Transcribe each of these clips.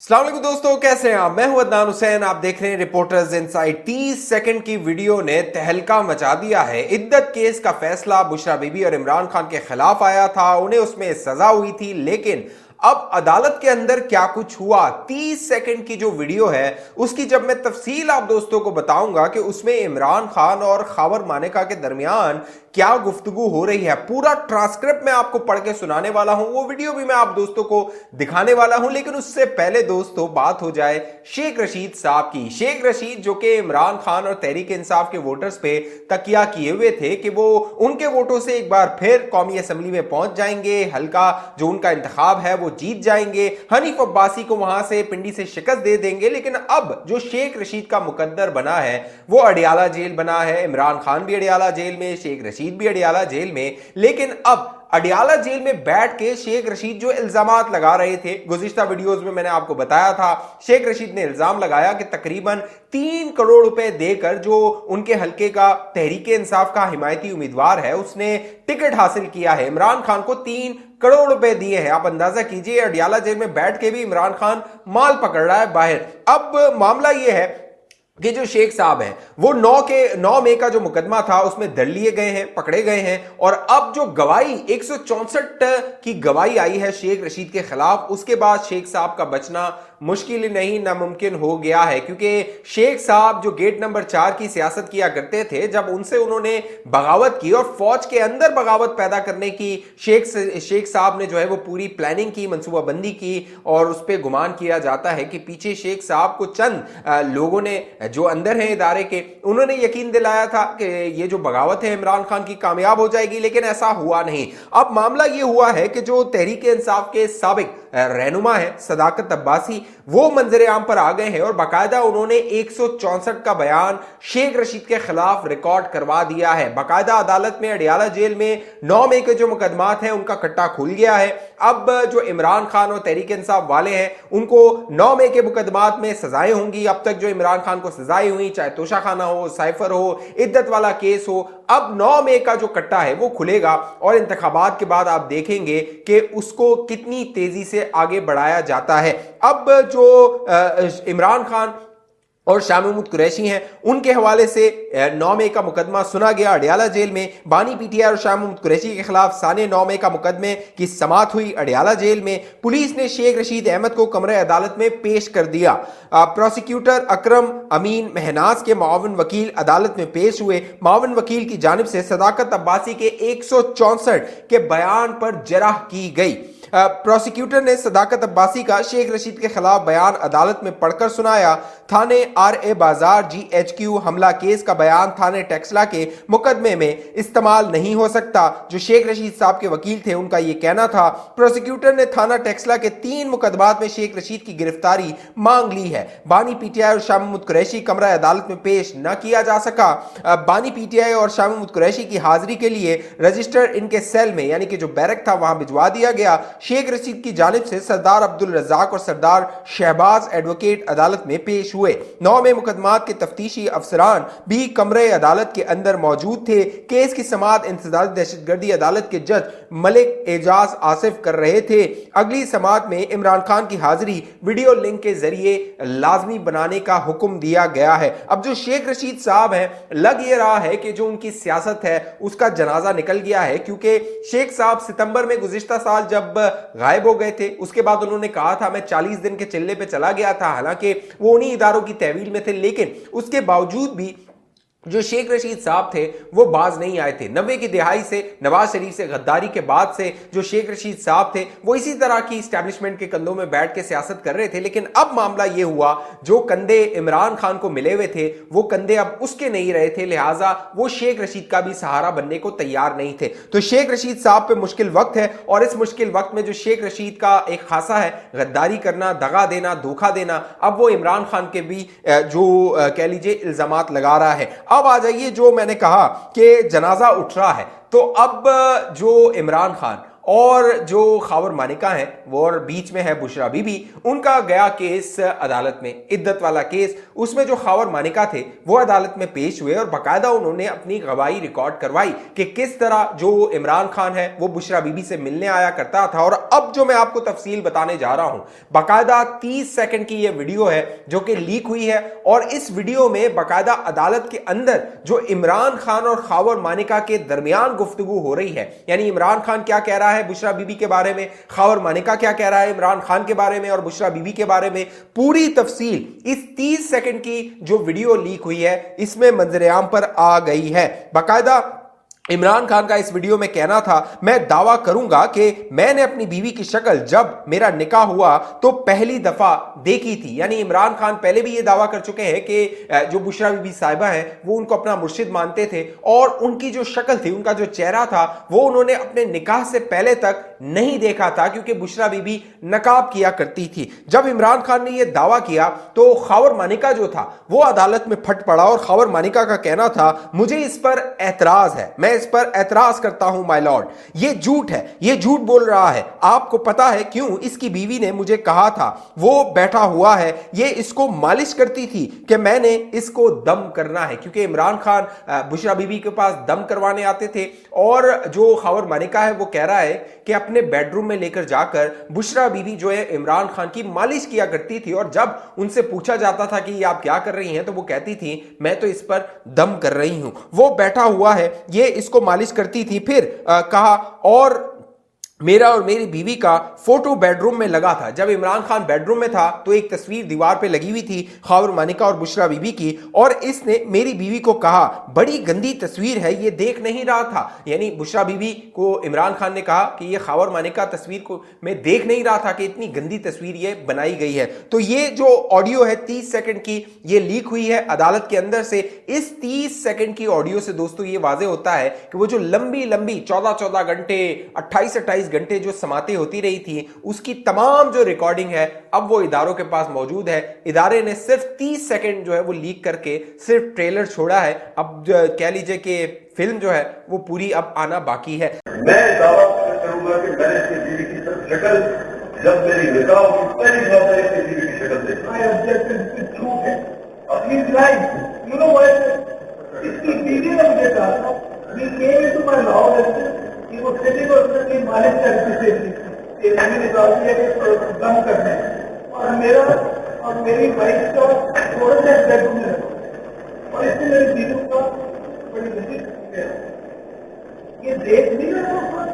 अस्सलाम वालेकुम दोस्तों, कैसे हैं आप। मैं हूं अदनान हुसैन, आप देख रहे हैं रिपोर्टर्स इनसाइड। 30 सेकंड की वीडियो ने तहलका मचा दिया है। इद्दत केस का फैसला बुशरा बीबी और इमरान खान के खिलाफ आया था, उन्हें उसमें सजा हुई थी, लेकिन अब अदालत के अंदर क्या कुछ हुआ। 30 सेकंड की जो वीडियो है उसकी जब मैं तफसील आप दोस्तों को बताऊंगा कि उसमें इमरान खान और खावर मानेका के दरमियान क्या गुफ्तगू हो रही है, पूरा ट्रांसक्रिप्ट मैं आपको पढ़ के सुनाने वाला हूं, वो वीडियो भी मैं आप दोस्तों को दिखाने वाला हूं। लेकिन उससे पहले दोस्तों बात हो जाए शेख रशीद साहब की। शेख रशीद जो कि इमरान खान और तहरीक इंसाफ के वोटर्स पे तकिया किए हुए थे कि वो उनके वोटों से एक बार फिर कौमी असम्बली में पहुंच जाएंगे, हल्का जो उनका इंतखाब है वो जीत जाएंगे, हनीफ अब्बासी को वहां से पिंडी से शिकस्त दे देंगे। लेकिन अब जो शेख रशीद का मुकद्दर बना है वो अडियाला जेल बना है। इमरान खान भी अडियाला जेल में, शेख रशीद भी अडियाला जेल में। लेकिन अब अडियाला जेल में बैठ के शेख रशीद जो इल्जामात लगा रहे थे, गुज़िश्ता वीडियोस में मैंने आपको बताया था, शेख रशीद ने इल्जाम लगाया कि तकरीबन 3 करोड़ रुपए देकर जो उनके हल्के का तहरीक इंसाफ का हिमायती उम्मीदवार है उसने टिकट हासिल किया है। इमरान खान को 3 करोड़ रुपए दिए हैं। आप अंदाजा कीजिए, अडियाला जेल में बैठ के भी इमरान खान माल पकड़ रहा है बाहर। अब मामला यह है कि जो शेख साहब हैं वो 9 मई का जो मुकदमा था उसमें दर लिए गए हैं, पकड़े गए हैं। और अब जो गवाही 164 की गवाही आई है शेख रशीद के खिलाफ, उसके बाद शेख साहब का बचना मुश्किल नहीं नामुमकिन हो गया है। क्योंकि शेख साहब जो गेट नंबर 4 की सियासत किया करते थे, जब उनसे उन्होंने बगावत की और फौज के अंदर बगावत पैदा करने की शेख साहब ने जो है वो पूरी प्लानिंग की, मनसूबाबंदी की, और उस पर गुमान किया जाता है कि पीछे शेख साहब को चंद लोगों ने जो अंदर हैं इदारे के, उन्होंने यकीन दिलाया था कि ये जो बगावत है इमरान खान की कामयाब हो जाएगी, लेकिन ऐसा हुआ नहीं। अब मामला ये हुआ है कि जो तहरीक इंसाफ के साबिक रहनुमा है सदाकत अब्बासी, वो मंजर आम पर आ गए हैं और बाकायदा उन्होंने 164 का बयान शेख रशीद के खिलाफ रिकॉर्ड करवा दिया है। बाकायदा अदालत में अडियाला जेल में 9 मई के जो मुकदमात हैं उनका कट्टा खुल गया है। अब जो इमरान खान और तहरीक इंसाफ वाले हैं उनको 9 मई के मुकदमात में सजाएं होंगी। अब तक जो इमरान खान को सजाएं हुई, चाहे तोशा खाना हो, साइफर हो, इद्दत वाला केस हो, अब 9 मई का जो कट्टा है वो खुलेगा और इंतखाबात के बाद आप देखेंगे कि उसको कितनी तेजी से आगे बढ़ाया जाता है। अब जो इमरान खान और शाह महमूद कुरैशी हैं उनके हवाले से 9 मई का मुकदमा सुना गया अडियाला जेल में। बानी पीटीआई और शाह महमूद कुरैशी के खिलाफ साने 9 मई का मुकदमे की समाअत हुई अडियाला जेल में। पुलिस ने शेख रशीद अहमद को कमरे अदालत में पेश कर दिया। प्रोसिक्यूटर अकरम अमीन महनाज के मावन वकील अदालत में पेश हुए। मावन वकील की जानिब से सदाकत अब्बासी के 164 के बयान पर जरह की गई। प्रोसिक्यूटर ने सदाकत अब्बासी का शेख रशीद के खिलाफ बयान अदालत में पढ़कर सुनाया। थाने RA बाजार GHQ हमला केस का बयान थाने टेक्सला के मुकदमे में इस्तेमाल नहीं हो सकता। जो शेख रशीद साहब के वकील थे उनका यह कहना था। प्रोसिक्यूटर ने थाना टेक्सला के 3 मुकदमात में शेख रशीद की गिरफ्तारी मांग ली है। बानी पीटीआई और शाह महमूद कुरैशी कमरा अदालत में पेश न किया जा सका। बानी पीटीआई और शाह महमूद कुरैशी की हाजिरी के लिए रजिस्टर इनके सेल में यानी कि जो बैरक था वहां भिजवा दिया गया। शेख रशीद की जानिब से सरदार अब्दुल रज़ाक और सरदार शहबाज एडवोकेट अदालत में पेश हुए। 9 में मुकदमात के तफ्तीशी अफसरान भी कमरे अदालत के अंदर मौजूद थे। केस की समाअत इंसदादी दहशतगर्दी अदालत के जज मलिक एजाज आसिफ कर रहे थे। अगली समाअत में इमरान खान की हाजिरी वीडियो लिंक के जरिए लाजमी बनाने का हुक्म दिया गया है। अब जो शेख रशीद साहब हैं, लग ये रहा है कि जो उनकी सियासत है उसका जनाजा निकल गया है। क्योंकि शेख साहब सितंबर में गुज़िश्ता साल जब गायब हो गए थे, उसके बाद उन्होंने कहा था मैं 40 दिन के चिल्ले पे चला गया था। हालांकि वो उन्हीं इदारों की तहवील में थे, लेकिन उसके बावजूद भी जो शेख रशीद साहब थे वो बाज नहीं आए थे। 90 की दिहाई से, नवाज शरीफ से गद्दारी के बाद से जो शेख रशीद साहब थे वो इसी तरह की इस्टेब्लिशमेंट के कंधों में बैठ के सियासत कर रहे थे। लेकिन अब मामला ये हुआ, जो कंधे इमरान खान को मिले हुए थे वो कंधे अब उसके नहीं रहे थे, लिहाजा वो शेख रशीद का भी सहारा बनने को तैयार नहीं थे। तो शेख रशीद साहब पे मुश्किल वक्त है और इस मुश्किल वक्त में जो शेख रशीद का एक खासा है गद्दारी करना, दगा देना, धोखा देना, अब वो इमरान खान के भी जो कह लीजिए इल्जामात लगा रहा है। अब आ जाइए, जो मैंने कहा कि जनाजा उठ रहा है, तो अब जो इमरान खान और जो खावर मानिका है वो और बीच में है बुशरा बीबी, उनका गया केस अदालत में, इद्दत वाला केस। उसमें जो खावर मानिका थे वो अदालत में पेश हुए और बाकायदा उन्होंने अपनी गवाही रिकॉर्ड करवाई कि किस तरह जो इमरान खान है वो बुशरा बीबी से मिलने आया करता था। और अब जो मैं आपको तफसील बताने जा रहा हूं, बाकायदा 30 सेकंड की ये वीडियो है जो कि लीक हुई है और इस वीडियो में बाकायदा अदालत के अंदर जो इमरान खान और खावर मानिका के दरमियान गुफ्तगू हो रही है, यानी इमरान खान क्या कह रहा है बुशरा बीबी के बारे में, खावर मानिका क्या कह रहा है इमरान खान के बारे में और बुशरा बीबी के बारे में, पूरी तफसील इस 30 सेकंड की जो वीडियो लीक हुई है इसमें मंजरेआम पर आ गई है। बाकायदा इमरान खान का इस वीडियो में कहना था, मैं दावा करूंगा कि मैंने अपनी बीवी की शक्ल जब मेरा निकाह हुआ तो पहली दफा देखी थी। यानी इमरान खान पहले भी ये दावा कर चुके हैं कि जो बुशरा बीबी साहिबा हैं वो उनको अपना मुर्शिद मानते थे और उनकी जो शक्ल थी, उनका जो चेहरा था वो उन्होंने अपने निकाह से पहले तक नहीं देखा था, क्योंकि बुशरा बीबी नकाब किया करती थी। जब इमरान खान ने यह दावा किया तो खावर मानिका जो था वो अदालत में फट पड़ा और खावर मानिका का कहना था, मुझे इस पर एतराज है, मैं इस पर एतराज करता हूं माय लॉर्ड, ये झूठ है, ये झूठ बोल रहा है। आपको पता है क्यों? इसकी बीवी ने मुझे कहा था, वो बैठा हुआ है, ये इसको मालिश करती थी कि मैंने इसको दम करना है, क्योंकि इमरान खान बुशरा बीबी के पास दम करवाने आते थे। और जो खावर मानिका है वो कह रहा है कि अपने बेडरूम में लेकर जाकर बुशरा बीबी जो है इमरान खान की मालिश किया करती थी और जब उनसे पूछा जाता था कि ये आप क्या कर रही हैं तो वो कहती थी, मैं तो इस पर दम कर रही हूं। वो बैठा हुआ है, ये इसको मालिश करती थी। फिर कहा, और मेरा और मेरी बीवी का फोटो बेडरूम में लगा था। जब इमरान खान बेडरूम में था तो एक तस्वीर दीवार पे लगी हुई थी खावर मानिका और बुशरा बीबी की, और इसने मेरी बीवी को कहा, बड़ी गंदी तस्वीर है, ये देख नहीं रहा था। यानी बुशरा बीबी को इमरान खान ने कहा कि ये खावर मानिका तस्वीर को मैं देख नहीं रहा था कि इतनी गंदी तस्वीर ये बनाई गई है। तो ये जो ऑडियो है 30 सेकंड की, ये लीक हुई है अदालत के अंदर से। इस 30 सेकंड की ऑडियो से दोस्तों ये वाजे होता है कि वो जो लंबी लंबी 14-14 घंटे 28-28 घंटे जो समातें होती रही थी, उसकी तमाम जो रिकॉर्डिंग है अब वो इदारों के पास मौजूद है। इदारे ने सिर्फ 30 सेकंड जो है वो लीक करके सिर्फ ट्रेलर छोड़ा है। अब कह लीजिए कि फिल्म जो है वो पूरी अब आना बाकी है। मैं दावा करूंगा कि मैंने इसकी बीवी की शक्ल जब मेरी निकाह हुई पहली बार मैंने इसकी बीवी की शक्ल देखी। झूठ है, अपनी लाइफ यू नो व्हाट, इसकी बीवी ने मुझे कहा, we came into my house, he was sitting on the मालिक करते थे, मैंने निकाल दिया कि दम करना है, और मेरा और मेरी वाइफ का थोड़ा सा बेडरूम में रखा और इससे मेरी बीवी का बड़ी गंदी ये देख नहीं रहा।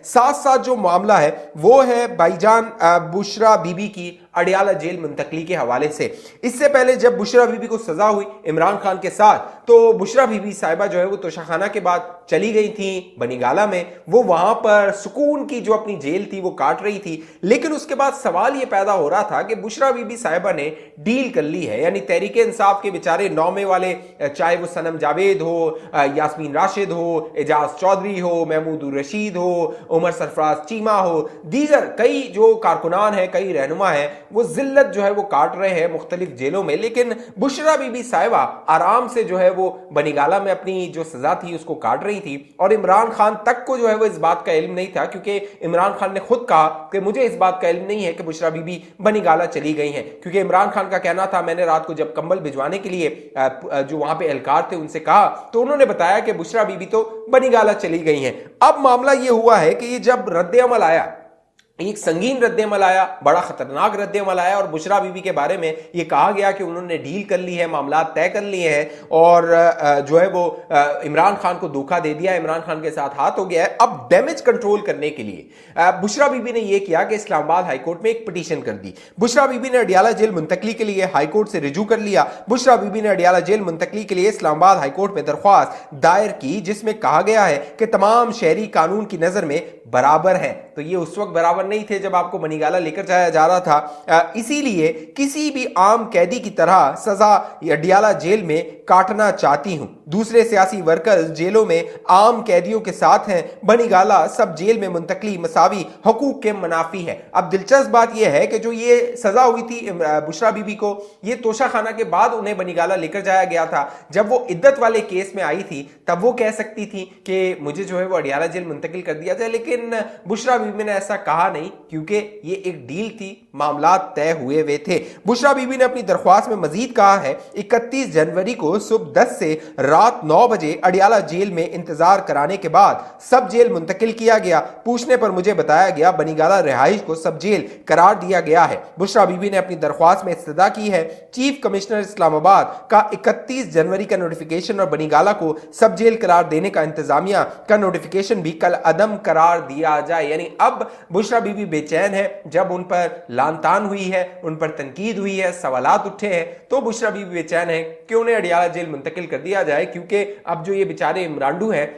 साथ साथ जो मामला है वो है भाईजान बुशरा बीबी की अडियाला जेल मुंतकली के हवाले से। इससे पहले जब बुशरा बीबी को सजा हुई इमरान खान के साथ, तो बुशरा बीबी साहिबा जो है वो तोशाखाना के बाद चली गई थी बनीगाला में। वो वहां पर सुकून की जो अपनी जेल थी वो काट रही थी। लेकिन उसके बाद सवाल ये पैदा हो रहा था कि बुशरा बीबी साहिबा ने डील कर ली है, यानी तहरीक इंसाफ के बेचारे नौमे वाले, चाहे वो सनम जावेद हो, यास्मीन राशिद हो, एजाज चौधरी हो, महमूद रशीद हो, उमर सरफराज चीमा हो, दीगर कई जो कारकुनान है, कई रहनुमा है, वो जिल्लत जो है वो काट रहे हैं मुख्तलिफ जेलों में। लेकिन बुशरा बीबी साहिबा आराम से जो है वो बनीगाला में अपनी जो सजा थी उसको काट रही थी। और इमरान खान तक को जो है वो इस बात का इल्म नहीं था, क्योंकि इमरान खान ने खुद कहा कि मुझे इस बात का इल्म नहीं है कि बुशरा बीबी बनीगाला चली गई हैं। क्योंकि इमरान खान का कहना था, मैंने रात को जब कंबल भिजवाने के लिए जो वहां पे एहलकार थे उनसे कहा तो उन्होंने बताया कि बुशरा बीबी तो बनीगाला चली गई हैं। अब मामला ये हुआ है कि ये जब रद्द-ए-अमल आया, एक संगीन रद्द-ए-अमल आया, बड़ा खतरनाक रद्द-ए-अमल आया और बुशरा बीबी के बारे में ये कहा गया कि उन्होंने डील कर ली है, मामला तय कर लिए हैं और जो है वो इमरान खान को धोखा दे दिया, इमरान खान के साथ हाथ हो गया है। अब डैमेज कंट्रोल करने के लिए बुशरा बीबी ने यह किया कि इस्लामाबाद हाईकोर्ट में एक पिटीशन कर दी। बुशरा बीबी ने अडियाला जेल मुंतकली के लिए हाईकोर्ट से रिजू कर लिया। बुशरा बीबी ने अडियाला जेल मुंतकली के लिए इस्लामाबाद हाईकोर्ट में दरख्वास्त दायर की, जिसमें कहा गया है कि तमाम शहरी कानून की नजर में बराबर है। तो ये उस वक्त बराबर नहीं थे जब आपको बनीगाला लेकर जाया जा रहा था। इसीलिए किसी भी आम कैदी की तरह सजा अडियाला जेल में काटना चाहती हूं। दूसरे सियासी वर्कर्स जेलों में आम कैदियों के साथ हैं, बनीगाला सब जेल में मुंतकली मसावी हकूक के मुनाफी है। अब दिलचस्प बात यह है कि जो ये सजा हुई थी बुशरा बीबी को, ये तोशा खाना के बाद उन्हें बनीगाला लेकर जाया गया था। जब वो इद्दत वाले केस में आई थी तब वो कह सकती थी कि मुझे जो है वो अडियाला जेल मुंतकिल कर दिया जाए, लेकिन बुशरा बीबी ने ऐसा कहा नहीं क्योंकि ये एक डील थी, मामला तय हुए हुए थे। बुशरा बीबी ने अपनी दरख्वास्त में मजीद कहा है 31 जनवरी को सुबह 10 से रात 9 बजे अडियाला जेल में इंतजार कराने के बाद सब जेल मुंतकिल किया गया। पूछने पर मुझे बताया गया बनीगाला रिहाइश को सब जेल करार दिया गया है। बुशरा बीबी ने अपनी दरख्वास्त में इस्तदा की है चीफ कमिश्नर इस्लामाबाद का 31 जनवरी का नोटिफिकेशन और बनीगाला को सब जेल करार देने का इंतजामिया का नोटिफिकेशन भी कल अदम करार दिया जाए। यानी अब बुशरा बीबी बेचैन है। जब उन पर लानतान हुई है, उन पर तनकीद हुई है, सवालात उठे हैं, तो बुशरा बीबी बेचैन है कि उन्हें अडियाला जेल मुंतकिल कर दिया जाए, क्योंकि अब जो ये बेचारे इमरांडू हैं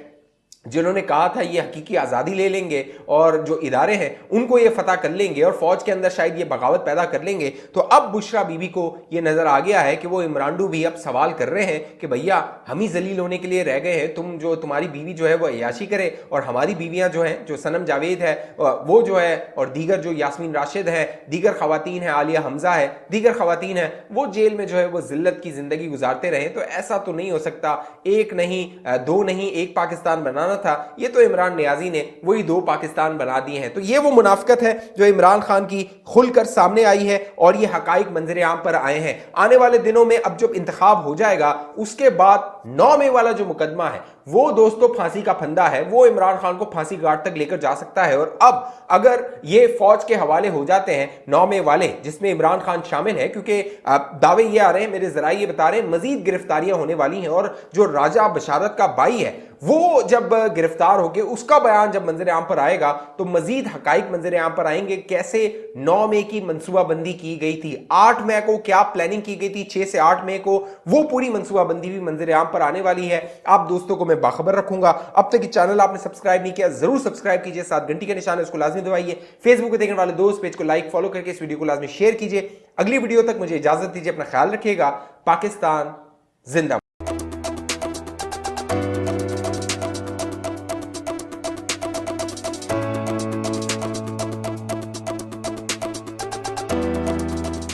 जिन्होंने कहा था ये हकीकी आज़ादी ले लेंगे और जो इदारे हैं उनको ये फतह कर लेंगे और फौज के अंदर शायद ये बगावत पैदा कर लेंगे, तो अब बुशरा बीबी को ये नजर आ गया है कि वो इमरांडू भी अब सवाल कर रहे हैं कि भैया हम ही जलील होने के लिए रह गए हैं, तुम्हारी बीवी जो है वो अयाशी करे और हमारी बीवियां जो हैं, जो सनम जावेद है वो जो है और दीगर जो यास्मीन राशिद है, दीगर खवातीन है, आलिया हमजा है, दीगर खवातीन है, वो जेल में जो है वो जिल्लत की जिंदगी गुजारते रहे। तो ऐसा तो नहीं हो सकता, एक नहीं दो नहीं एक पाकिस्तान बनाना था, ये तो इमरान नियाजी ने वही 2 पाकिस्तान बना दिए हैं। तो ये वो मुनाफिकत है जो इमरान खान की खुलकर सामने आई है और ये हकाइक मंजर आम पर आए हैं। आने वाले दिनों में अब जब इंतखाब हो जाएगा उसके बाद 9 मई वाला जो मुकदमा है वो दोस्तों फांसी का फंदा है, वो इमरान खान को फांसी घाट तक लेकर जा सकता है। और अब अगर ये फौज के हवाले हो जाते हैं 9 मई वाले, जिसमें इमरान खान शामिल है, क्योंकि दावे ये आ रहे हैं, मेरे जराये ये बता रहे हैं मजीद गिरफ्तारियां होने वाली हैं और जो राजा बशारत का भाई है वो जब गिरफ्तार होके उसका बयान जब मंजर आम पर आएगा तो मजीद हकाइक मंजर आम पर आएंगे। कैसे 9 मई की मनसूबाबंदी की गई थी, 8 मई को क्या प्लानिंग की गई थी, 6 से 8 मई को वो पूरी मनसूबाबंदी भी मंजर आम पर आने वाली है। आप दोस्तों को मैं बाखबर रखूंगा। अब तक चैनल आपने सब्सक्राइब नहीं किया जरूर सब्सक्राइब कीजिए, साथ घंटी का निशान है उसको लाजमी दबाइए। फेसबुक पे देखने वाले दोस्त पेज को लाइक फॉलो करके इस वीडियो को लाजमी शेयर कीजिए। अगली वीडियो तक मुझे इजाजत दीजिए, अपना ख्याल रखिएगा। पाकिस्तान जिंदाबाद।